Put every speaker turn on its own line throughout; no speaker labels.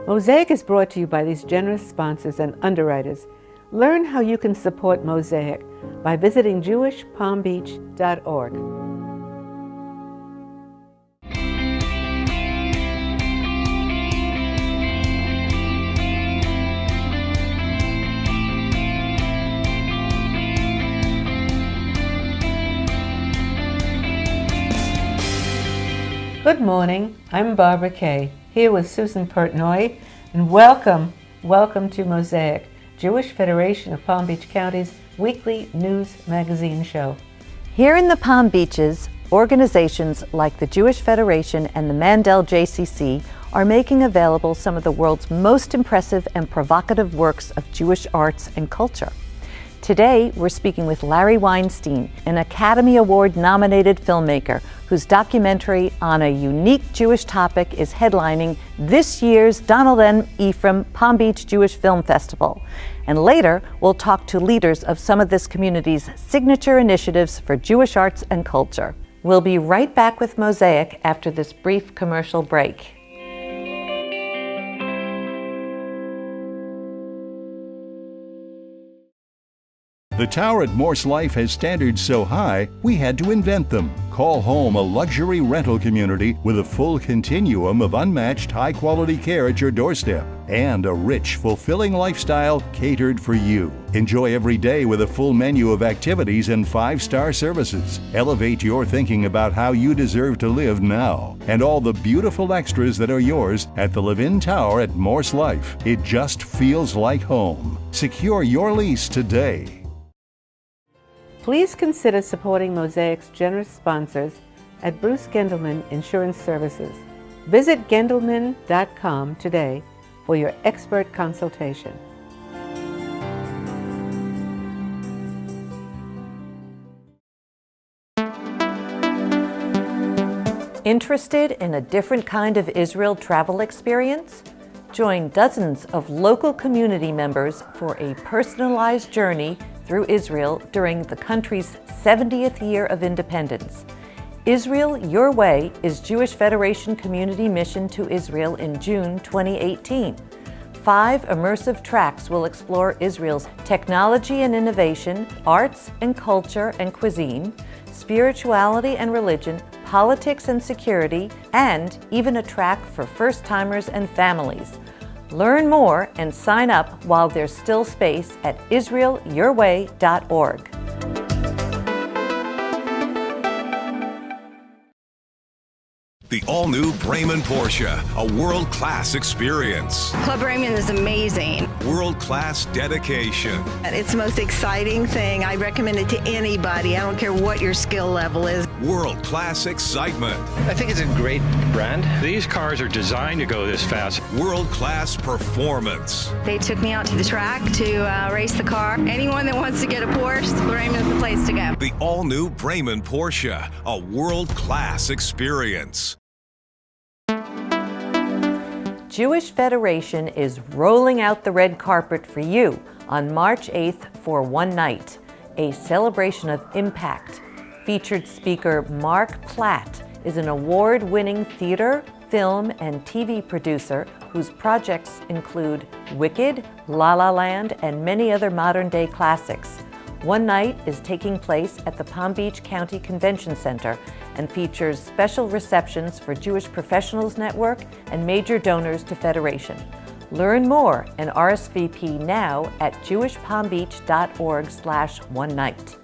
Mosaic is brought to you by these generous sponsors and underwriters. Learn how you can support Mosaic by visiting jewishpalmbeach.org. Good morning, I'm Barbara Kay, here with Susan Portnoy, and welcome to Mosaic, Jewish Federation of Palm Beach County's weekly news magazine show.
Here in the Palm Beaches, organizations like the Jewish Federation and the Mandel JCC are making available some of the world's most impressive and provocative works of Jewish arts and culture. Today, we're speaking with Larry Weinstein, an Academy Award-nominated filmmaker whose documentary on a unique Jewish topic is headlining this year's Donald M. Ephraim Palm Beach Jewish Film Festival. And later, we'll talk to leaders of some of this community's signature initiatives for Jewish arts and culture. We'll be right back with Mosaic after this brief commercial break.
The tower at Morse Life has standards so high, we had to invent them. Call home a luxury rental community with a full continuum of unmatched high-quality care at your doorstep and a rich, fulfilling lifestyle catered for you. Enjoy every day with a full menu of activities and 5-star services. Elevate your thinking about how you deserve to live now and all the beautiful extras that are yours at the Live-In Tower at Morse Life. It just feels like home. Secure your lease today.
Please consider supporting Mosaic's generous sponsors at Bruce Gendelman Insurance Services. Visit gendelman.com today for your expert consultation.
Interested in a different kind of Israel travel experience? Join dozens of local community members for a personalized journey through Israel during the country's 70th year of independence. Israel Your Way is Jewish Federation Community Mission to Israel in June 2018. 5 immersive tracks will explore Israel's technology and innovation, arts and culture and cuisine, spirituality and religion, politics and security, and even a track for first-timers and families. Learn more and sign up while there's still space at israelyourway.org.
The all-new Bremen Porsche, a world-class experience.
Club Bremen is amazing.
World-class dedication.
It's the most exciting thing. I recommend it to anybody. I don't care what your skill level is.
World-class excitement.
I think it's a great brand. These cars are designed to go this fast.
World-class performance.
They took me out to the track to race the car. Anyone that wants to get a Porsche, Bremen is the place to go.
The all-new Bremen Porsche, a world-class experience.
Jewish Federation is rolling out the red carpet for you on March 8th for one night, a celebration of impact. Featured speaker Mark Platt is an award-winning theater, film, and TV producer whose projects include Wicked, La La Land, and many other modern-day classics. One night is taking place at the Palm Beach County Convention Center and features special receptions for Jewish Professionals Network and major donors to Federation. Learn more and RSVP now at jewishpalmbeach.org/one-night.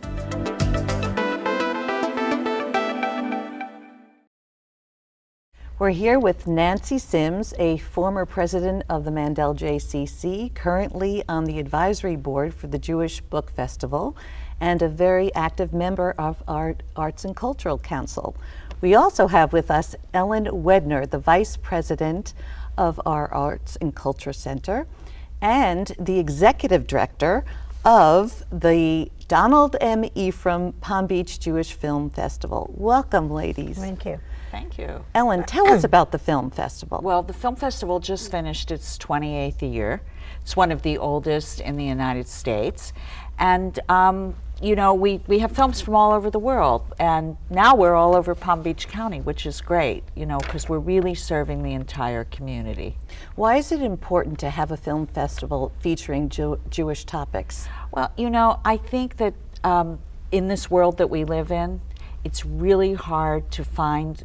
We're here with Nancy Sims, a former president of the Mandel JCC, currently on the advisory board for the Jewish Book Festival, and a very active member of our Arts and Cultural Council. We also have with us Ellen Wedner, the vice president of our Arts and Culture Center, and the executive director of the Donald M. Ephraim Palm Beach Jewish Film Festival. Welcome, ladies.
Thank you. Thank you.
Ellen, tell us about the film festival.
Well, the film festival just finished its 28th year. It's one of the oldest in the United States. And you know, we have films from all over the world, and now we're all over Palm Beach County, which is great, you know, because we're really serving the entire community.
Why is it important to have a film festival featuring Jewish topics?
Well, you know, I think that in this world that we live in, it's really hard to find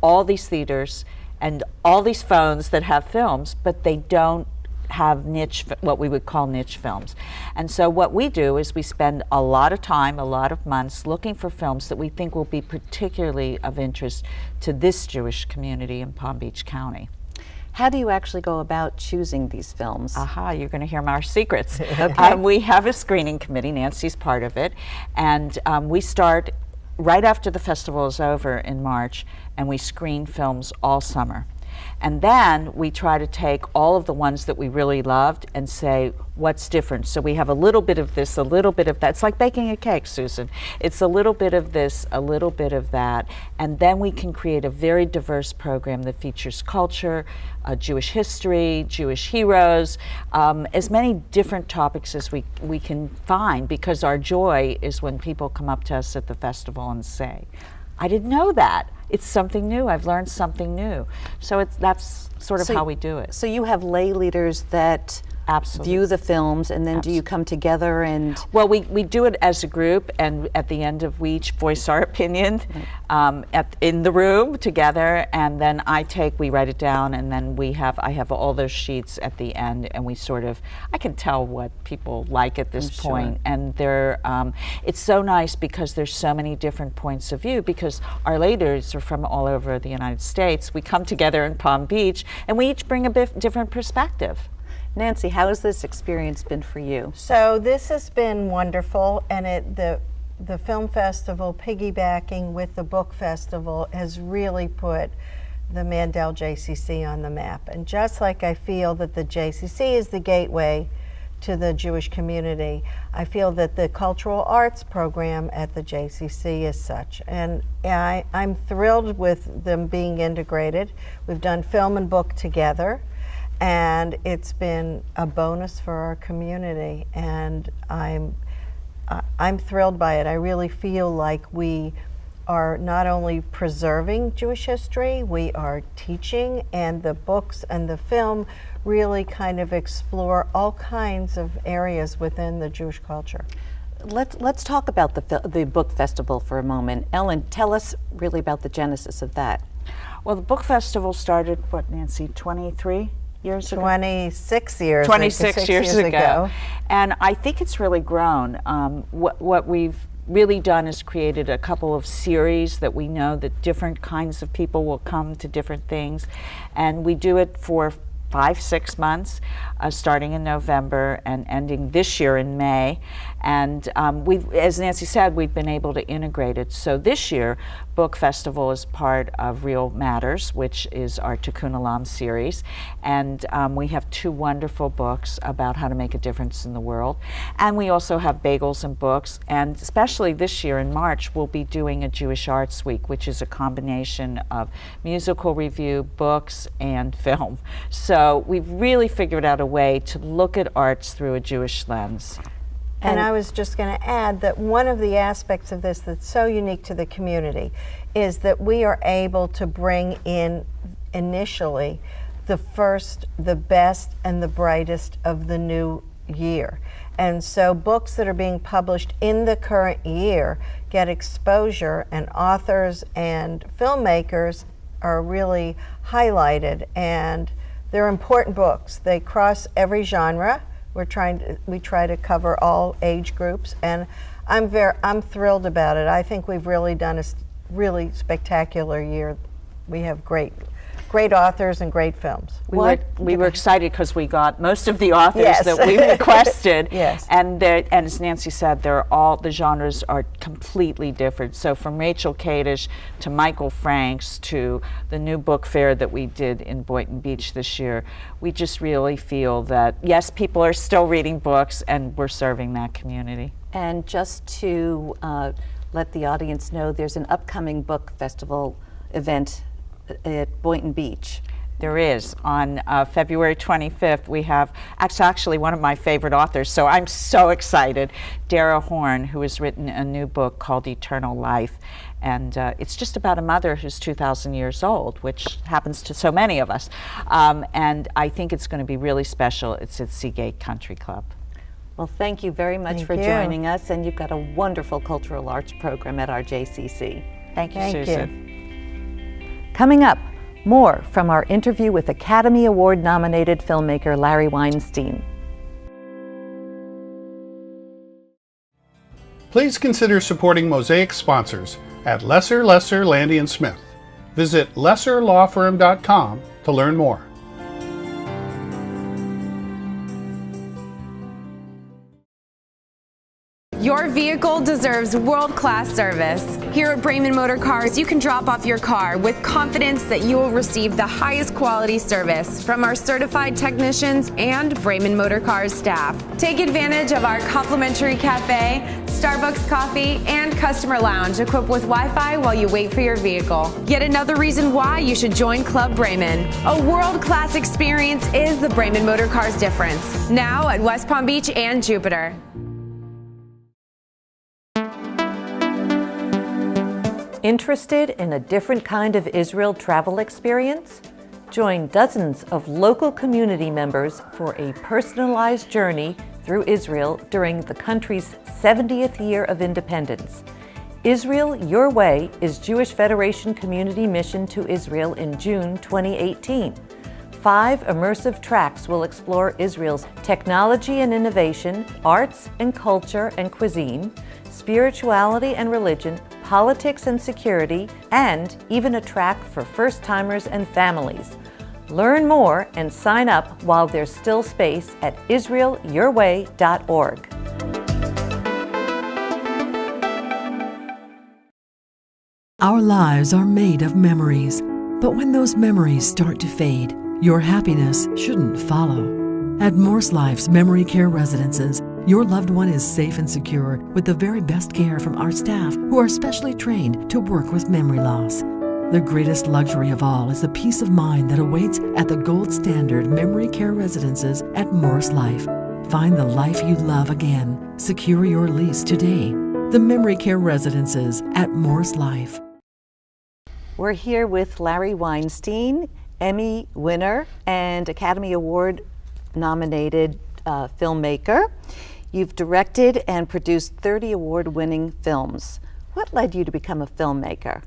all these theaters and all these phones that have films, but they don't have niche, what we would call niche films. And so what we do is we spend a lot of time, a lot of months looking for films that we think will be particularly of interest to this Jewish community in Palm Beach County.
How do you actually go about choosing these films?
Aha, you're going to hear our secrets. Okay. We have a screening committee, Nancy's part of it, and we start right after the festival is over in March, and we screen films all summer. And then we try to take all of the ones that we really loved and say, what's different? So we have a little bit of this, a little bit of that. It's like baking a cake, Susan. It's a little bit of this, a little bit of that. And then we can create a very diverse program that features culture, Jewish history, Jewish heroes, as many different topics as we can find, because our joy is when people come up to us at the festival and say, I didn't know that. It's something new. I've learned something new. So that's sort of how we do it.
So you have lay leaders that
Absolutely.
View the films, and then do you come together and...
Well, we do it as a group, and at the end of we each voice our opinion in the room together, and then we write it down, and then I have all those sheets at the end, and we sort of, I can tell what people like at this point, and it's so nice because there's so many different points of view, because our leaders are from all over the United States. We come together in Palm Beach, and we each bring a different perspective.
Nancy, how has this experience been for you?
So this has been wonderful, and the film festival piggybacking with the book festival has really put the Mandel JCC on the map. And just like I feel that the JCC is the gateway to the Jewish community, I feel that the cultural arts program at the JCC is such. And I'm thrilled with them being integrated. We've done film and book together, and it's been a bonus for our community, and I'm thrilled by it. I really feel like we are not only preserving Jewish history, we are teaching, and the books and the film really kind of explore all kinds of areas within the Jewish culture.
Let's talk about the book festival for a moment. Ellen, tell us really about the genesis of that.
Well, the book festival started, what, Nancy, 23 years ago?
26 years.
26 years ago. And I think it's really grown. What we've really done is created a couple of series that we know that different kinds of people will come to different things. And we do it for 5-6 months, starting in November and ending this year in May. And as Nancy said, we've been able to integrate it. So this year, Book Festival is part of Real Matters, which is our Tikkun Olam series. And we have 2 wonderful books about how to make a difference in the world. And we also have bagels and books. And especially this year in March, we'll be doing a Jewish Arts Week, which is a combination of musical review, books, and film. So we've really figured out a way to look at arts through a Jewish lens.
And I was just going to add that one of the aspects of this that's so unique to the community is that we are able to bring in initially the best and the brightest of the new year. And so books that are being published in the current year get exposure, and authors and filmmakers are really highlighted, and they're important books. They cross every genre. We try to cover all age groups, and I'm thrilled about it. I think we've really done a really spectacular year. We have great authors and great films.
We were excited because we got most of the authors
Yes.
that we requested.
Yes.
And as Nancy said, the genres are completely different. So from Rachel Kadish to Michael Franks to the new book fair that we did in Boynton Beach this year, we just really feel that, yes, people are still reading books, and we're serving that community.
And just to let the audience know, there's an upcoming book festival event at Boynton Beach.
There is. On February 25th, we have actually one of my favorite authors, so I'm so excited, Dara Horn, who has written a new book called Eternal Life. And it's just about a mother who's 2,000 years old, which happens to so many of us. And I think it's going to be really special. It's at Seagate Country Club.
Well, thank you very much for joining us, and you've got a wonderful cultural arts program at our JCC.
Thank you, Susan.
Coming up, more from our interview with Academy Award-nominated filmmaker Larry Weinstein.
Please consider supporting Mosaic sponsors at Lesser, Landy & Smith. Visit lesserlawfirm.com to learn more.
Your vehicle deserves world-class service. Here at Brayman Motor Cars, you can drop off your car with confidence that you will receive the highest quality service from our certified technicians and Brayman Motor Cars staff. Take advantage of our complimentary cafe, Starbucks coffee, and customer lounge equipped with Wi-Fi while you wait for your vehicle. Yet another reason why you should join Club Brayman. A world-class experience is the Brayman Motor Cars difference. Now at West Palm Beach and Jupiter.
Interested in a different kind of Israel travel experience? Join dozens of local community members for a personalized journey through Israel during the country's 70th year of independence. Israel Your Way is Jewish Federation Community Mission to Israel in June 2018. 5 immersive tracks will explore Israel's technology and innovation, arts and culture and cuisine, spirituality and religion, politics and security, and even a track for first-timers and families. Learn more and sign up while there's still space at israelyourway.org.
Our lives are made of memories, but when those memories start to fade, your happiness shouldn't follow. At Morse Life's Memory Care Residences, your loved one is safe and secure with the very best care from our staff who are specially trained to work with memory loss. The greatest luxury of all is the peace of mind that awaits at the gold standard Memory Care Residences at Morse Life. Find the life you love again. Secure your lease today. The Memory Care Residences at Morse Life.
We're here with Larry Weinstein, Emmy winner and Academy Award nominated filmmaker. You've directed and produced 30 award-winning films. What led you to become a filmmaker?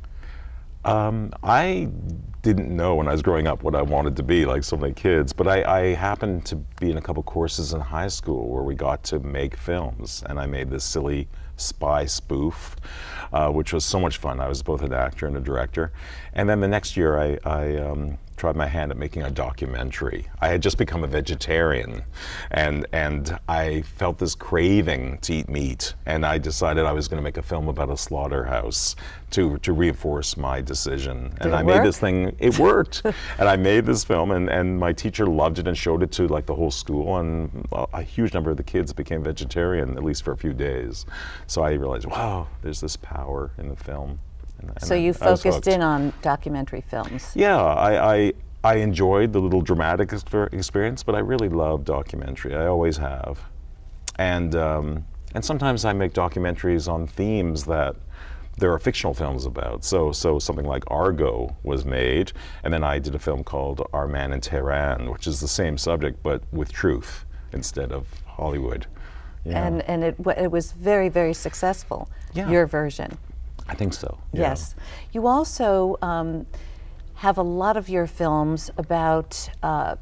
I didn't know when I was growing up what I wanted to be, like so many kids, but I happened to be in a couple courses in high school where we got to make films, and I made this silly spy spoof, which was so much fun. I was both an actor and a director. And then the next year I tried my hand at making a documentary. I had just become a vegetarian, and I felt this craving to eat meat, and I decided I was going to make a film about a slaughterhouse to reinforce my decision. And I made this thing, it worked. And I made this film, and my teacher loved it and showed it to like the whole school, and a huge number of the kids became vegetarian, at least for a few days. So I realized, wow, there's this power in the film. And
so you focused in on documentary films.
Yeah, I enjoyed the little dramatic experience, but I really love documentary. I always have. And sometimes I make documentaries on themes that there are fictional films about. So something like Argo was made, and then I did a film called Our Man in Tehran, which is the same subject, but with truth instead of Hollywood. Yeah.
And it was very, very successful, your version.
I think so. Yeah.
Yes. You also have a lot of your films about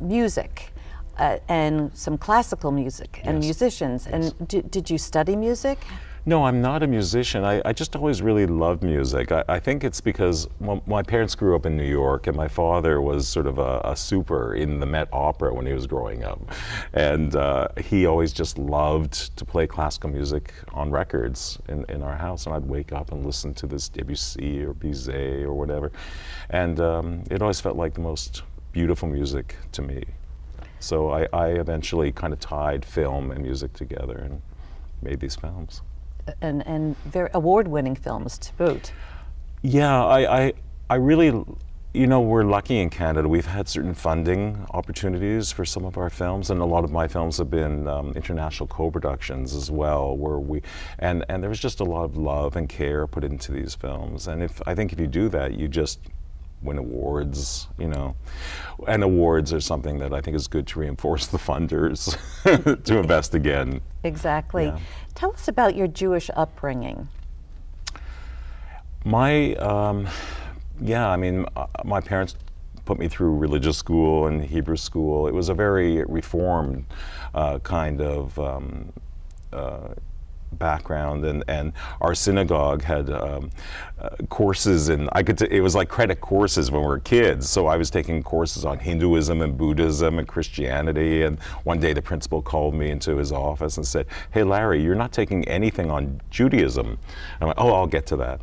music and some classical music and musicians. Yes. And did you study music?
No, I'm not a musician. I just always really loved music. I think it's because my parents grew up in New York, and my father was sort of a super in the Met Opera when he was growing up. And he always just loved to play classical music on records in our house. And I'd wake up and listen to this Debussy or Bizet or whatever. And it always felt like the most beautiful music to me. So I eventually kind of tied film and music together and made these films.
And very award-winning films to boot.
Yeah, I really You know, we're lucky in Canada. We've had certain funding opportunities for some of our films, and a lot of my films have been international co-productions as well, where and there was just a lot of love and care put into these films. And I think if you do that, you just win awards, you know. And awards are something that I think is good to reinforce the funders to invest again.
Exactly.
Yeah.
Tell us about your Jewish upbringing.
Yeah, I mean, my parents put me through religious school and Hebrew school. It was a very reformed kind of background, and our synagogue had courses, and it was like credit courses when we were kids. So I was taking courses on Hinduism and Buddhism and Christianity, and one day the principal called me into his office and said, "Hey Larry, you're not taking anything on Judaism." I'm like, "Oh, I'll get to that."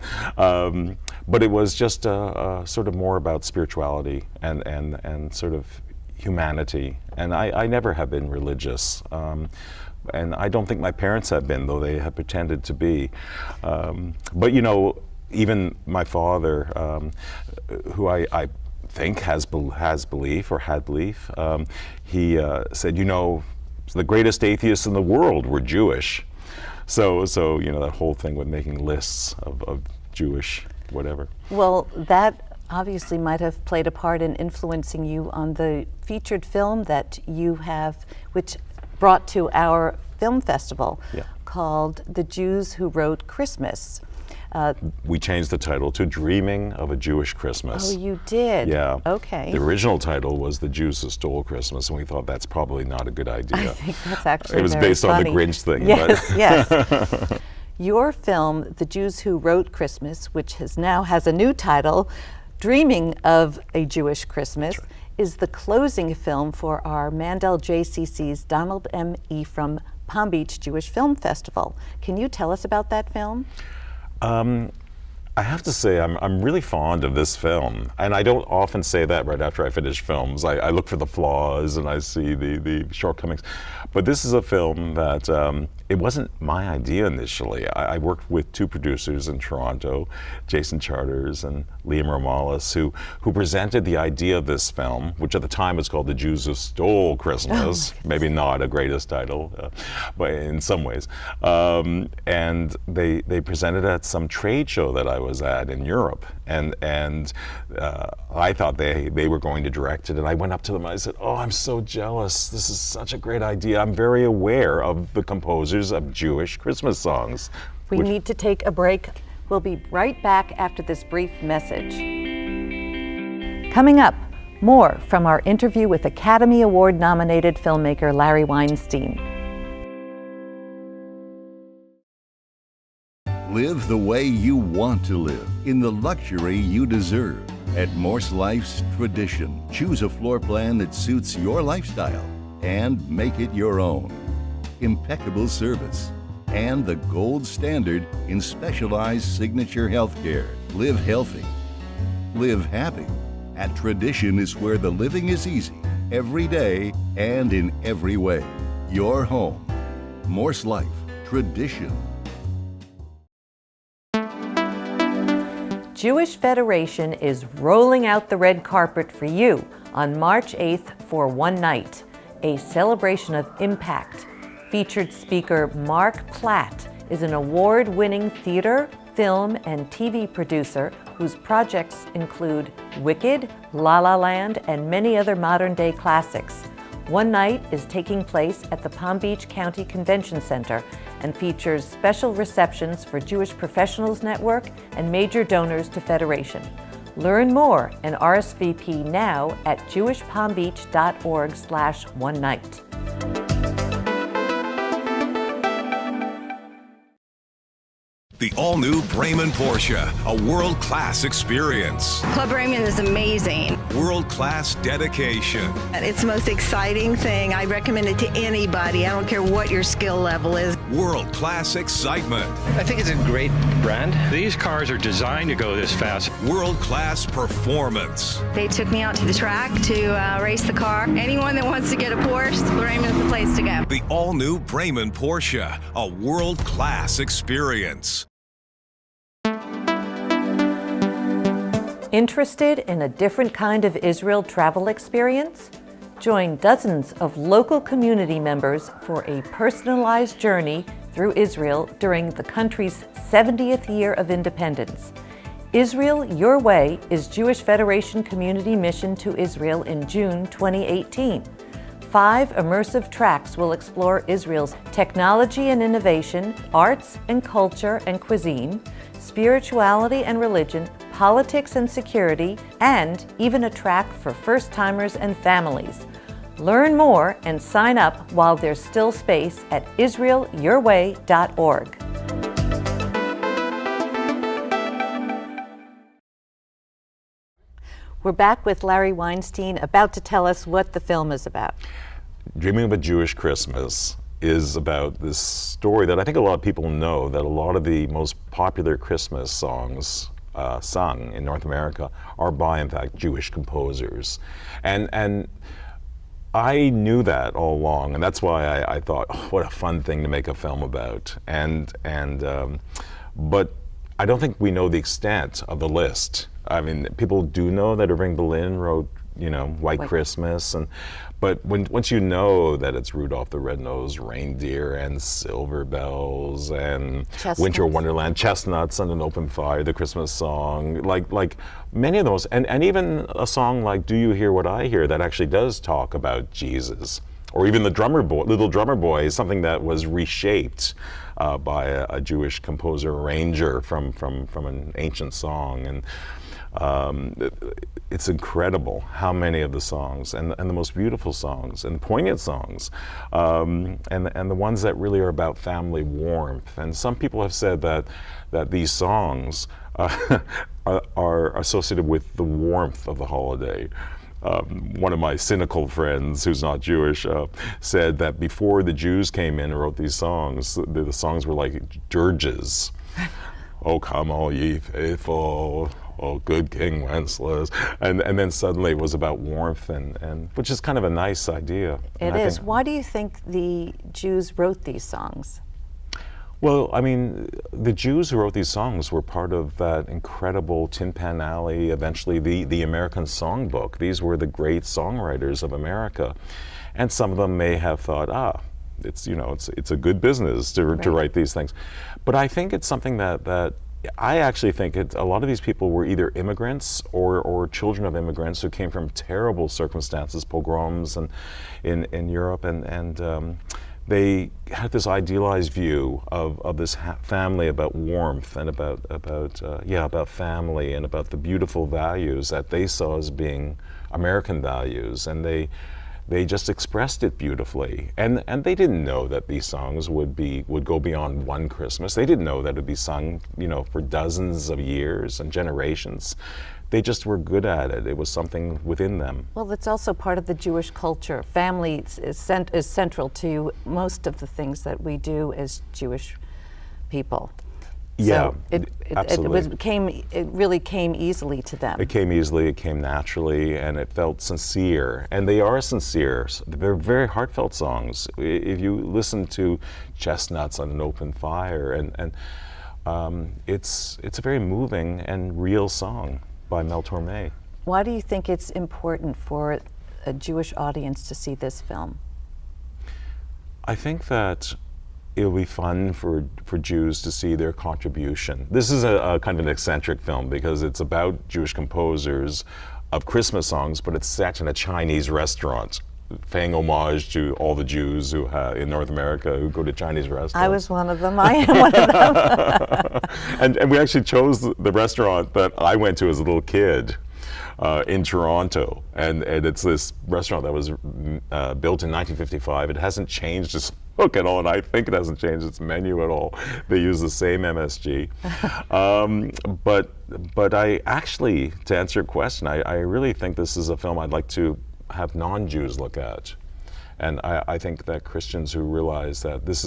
But it was just sort of more about spirituality and sort of humanity, and I never have been religious. And I don't think my parents have been, though they have pretended to be. But you know, even my father, who I think has belief or had belief, he said, you know, the greatest atheists in the world were Jewish. So you know, that whole thing with making lists of Jewish whatever.
Well, that obviously might have played a part in influencing you on the featured film that you have, which brought to our film festival, called The Jews Who Wrote Christmas.
We changed the title to Dreaming of a Jewish Christmas.
Oh, you did?
Yeah.
Okay.
The original title was The Jews Who Stole Christmas, and we thought that's probably not a good idea.
I think that's actually
It was
very
based
funny.
on the Grinch thing.
Yes,
but
yes. Your film, The Jews Who Wrote Christmas, which now has a new title, Dreaming of a Jewish Christmas, is the closing film for our Mandel JCC's Donald M. Ephraim Palm Beach Jewish Film Festival. Can you tell us about that film?
I have to say I'm really fond of this film, and I don't often say that right after I finish films. I look for the flaws and I see the shortcomings, but this is a film that it wasn't my idea initially. I worked with two producers in Toronto, Jason Charters and Liam Romalis, who presented the idea of this film, which at the time was called The Jews Who Stole Christmas. Maybe not a greatest title, but in some ways. And they presented at some trade show that I was at in Europe, and I thought they were going to direct it, and I went up to them and I said, "Oh, I'm so jealous. This is such a great idea. I'm very aware of the composers of Jewish Christmas songs."
We need to take a break. We'll be right back after this brief message. Coming up, more from our interview with Academy Award nominated filmmaker Larry Weinstein.
Live the way you want to live, in the luxury you deserve. At Morse Life's Tradition, choose a floor plan that suits your lifestyle and make it your own. Impeccable service and the gold standard in specialized signature healthcare. Live healthy. Live happy. At Tradition is where the living is easy, every day and in every way. Your home. Morse Life. Tradition.
Jewish Federation is rolling out the red carpet for you on March 8th for one night, a celebration of impact. Featured speaker Mark Platt is an award-winning theater, film, and TV producer whose projects include Wicked, La La Land, and many other modern-day classics. One night is taking place at the Palm Beach County Convention Center and features special receptions for Jewish Professionals Network and major donors to Federation. Learn more and RSVP now at jewishpalmbeach.org/one-night.
The all-new Bremen Porsche, a world-class experience.
Club Raymond is amazing.
World-class dedication.
It's the most exciting thing. I recommend it to anybody. I don't care what your skill level is.
World-class excitement.
I think it's a great brand. These cars are designed to go this fast.
World-class performance.
They took me out to the track to race the car. Anyone that wants to get a Porsche, Raymond's the place to go.
The all-new Bremen Porsche, a world-class experience.
Interested in a different kind of Israel travel experience? Join dozens of local community members for a personalized journey through Israel during the country's 70th year of independence. Israel Your Way is Jewish Federation Community Mission to Israel in June 2018. 5 immersive tracks will explore Israel's technology and innovation, arts and culture and cuisine, spirituality and religion, politics and security, and even a track for first-timers and families. Learn more and sign up while there's still space at israelyourway.org. We're back with Larry Weinstein, about to tell us what the film is about.
Dreaming of a Jewish Christmas is about this story that I think a lot of people know, that a lot of the most popular Christmas songs sung in North America are by, in fact, Jewish composers. And I knew that all along, and that's why I thought, oh, what a fun thing to make a film about. But I don't think we know the extent of the list. I mean, people do know that Irving Berlin wrote, White Christmas, but once you know that it's Rudolph the Red-Nosed Reindeer and Silver Bells and Winter Wonderland, Chestnuts on an Open Fire, the Christmas song, like many of those, and even a song like Do You Hear What I Hear that actually does talk about Jesus, or even the Little Drummer Boy is something that was reshaped by a Jewish composer arranger from an ancient song. And it's incredible how many of the songs and the most beautiful songs and poignant songs and the ones that really are about family warmth. And some people have said that these songs are associated with the warmth of the holiday. One of my cynical friends who's not Jewish said that before the Jews came in and wrote these songs, the songs were like dirges. Oh, come all ye faithful, oh, good King Wenceslas. And then suddenly it was about warmth, and which is kind of a nice idea.
It is. Why do you think the Jews wrote these songs?
Well, I mean, the Jews who wrote these songs were part of that incredible Tin Pan Alley, eventually the American Songbook. These were the great songwriters of America. And some of them may have thought, it's a good business to write these things. But I think it's something that I actually think a lot of these people were either immigrants or children of immigrants who came from terrible circumstances, pogroms and in Europe, and they had this idealized view of this family, about warmth and about family and about the beautiful values that they saw as being American values, and they just expressed it beautifully. And they didn't know that these songs would go beyond one Christmas. They didn't know that it would be sung, for dozens of years and generations. They just were good at it. It was something within them.
Well, that's also part of the Jewish culture. Family is central to most of the things that we do as Jewish people.
Yeah,
so it really came easily to them.
It came easily, it came naturally, and it felt sincere. And they are sincere. They're very heartfelt songs. If you listen to Chestnuts on an Open Fire, and it's a very moving and real song by Mel Torme.
Why do you think it's important for a Jewish audience to see this film?
I think that it'll be fun for Jews to see their contribution. This is a kind of an eccentric film because it's about Jewish composers of Christmas songs, but it's set in a Chinese restaurant, paying homage to all the Jews who in North America who go to Chinese restaurants.
I was one of them. I am one of them.
and we actually chose the restaurant that I went to as a little kid in Toronto, and it's this restaurant that was built in 1955. It hasn't changed its look at all, and I think it hasn't changed its menu at all. They use the same MSG. But I actually, to answer your question, I really think this is a film I'd like to have non-Jews look at. And I think that Christians who realize that this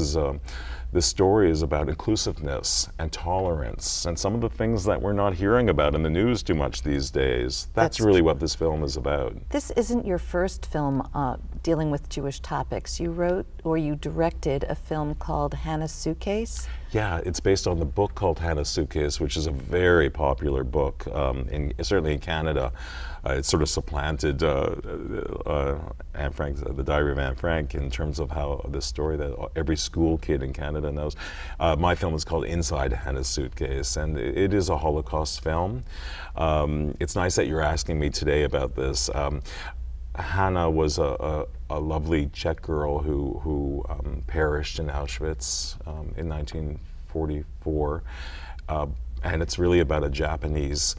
story is about inclusiveness and tolerance and some of the things that we're not hearing about in the news too much these days. That's really what this film is about.
This isn't your first film dealing with Jewish topics. You wrote or you directed a film called Hannah's Suitcase.
Yeah, it's based on the book called Hannah's Suitcase, which is a very popular book, certainly in Canada. It sort of supplanted Anne Frank's The Diary of Anne Frank in terms of how this story that every school kid in Canada knows. My film is called Inside Hannah's Suitcase, and it is a Holocaust film. It's nice that you're asking me today about this. Hannah was a lovely Czech girl who perished in Auschwitz in 1944, and it's really about a Japanese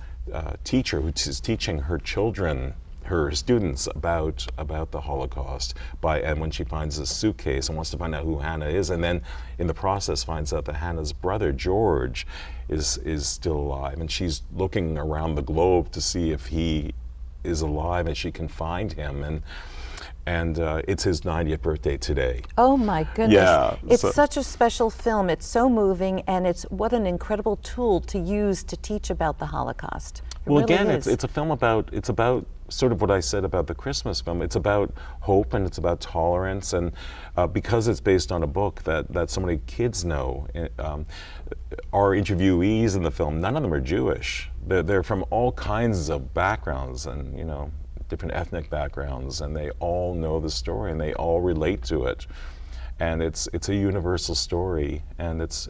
teacher who is teaching her children, her students, about the Holocaust. And when she finds this suitcase and wants to find out who Hannah is, and then in the process finds out that Hannah's brother George is still alive, and she's looking around the globe to see if he is alive and she can find him, and it's his 90th birthday today.
Oh my goodness.
Yeah,
it's such a special film. It's so moving, and it's what an incredible tool to use to teach about the Holocaust.
Well, really again, it's a film about sort of what I said about the Christmas film. It's about hope, and it's about tolerance, and because it's based on a book that so many kids know, our interviewees in the film, none of them are Jewish. They're from all kinds of backgrounds, and different ethnic backgrounds, and they all know the story, and they all relate to it, and it's a universal story, and it's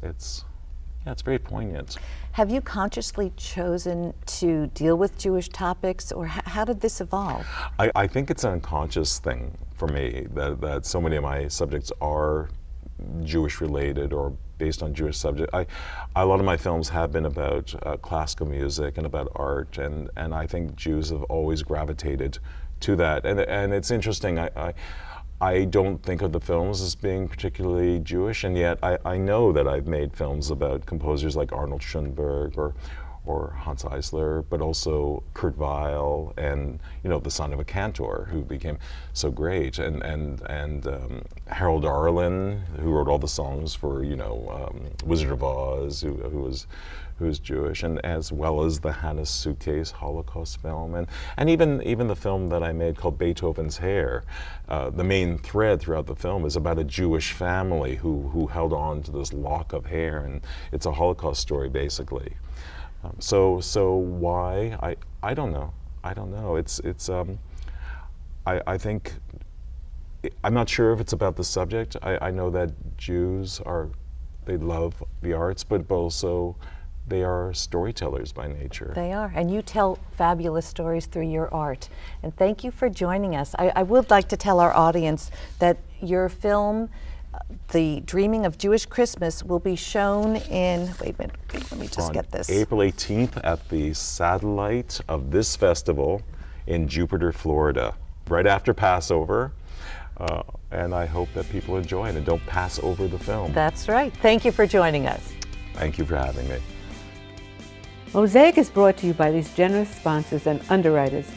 very poignant.
Have you consciously chosen to deal with Jewish topics, or how did this evolve?
I think it's an unconscious thing for me that so many of my subjects are Jewish related or based on Jewish subject. A lot of my films have been about classical music and about art, and I think Jews have always gravitated to that. And it's interesting. I don't think of the films as being particularly Jewish, and yet I know that I've made films about composers like Arnold Schoenberg or Hans Eisler, but also Kurt Weill and the son of a cantor who became so great, and Harold Arlen, who wrote all the songs for Wizard of Oz, who was Jewish, and as well as the Hannah's Suitcase Holocaust film, and even the film that I made called Beethoven's Hair. The main thread throughout the film is about a Jewish family who held on to this lock of hair, and it's a Holocaust story basically. So why? I don't know. I think I'm not sure if it's about the subject. I know that Jews they love the arts, but also they are storytellers by nature.
They are, and you tell fabulous stories through your art. And thank you for joining us. I would like to tell our audience that your film, The Dreaming of Jewish Christmas, will be shown in, wait a minute, let me just get this.
April 18th at the satellite of this festival in Jupiter, Florida, right after Passover. And I hope that people enjoy it and don't pass over the film.
That's right. Thank you for joining us.
Thank you for having me.
Mosaic is brought to you by these generous sponsors and underwriters: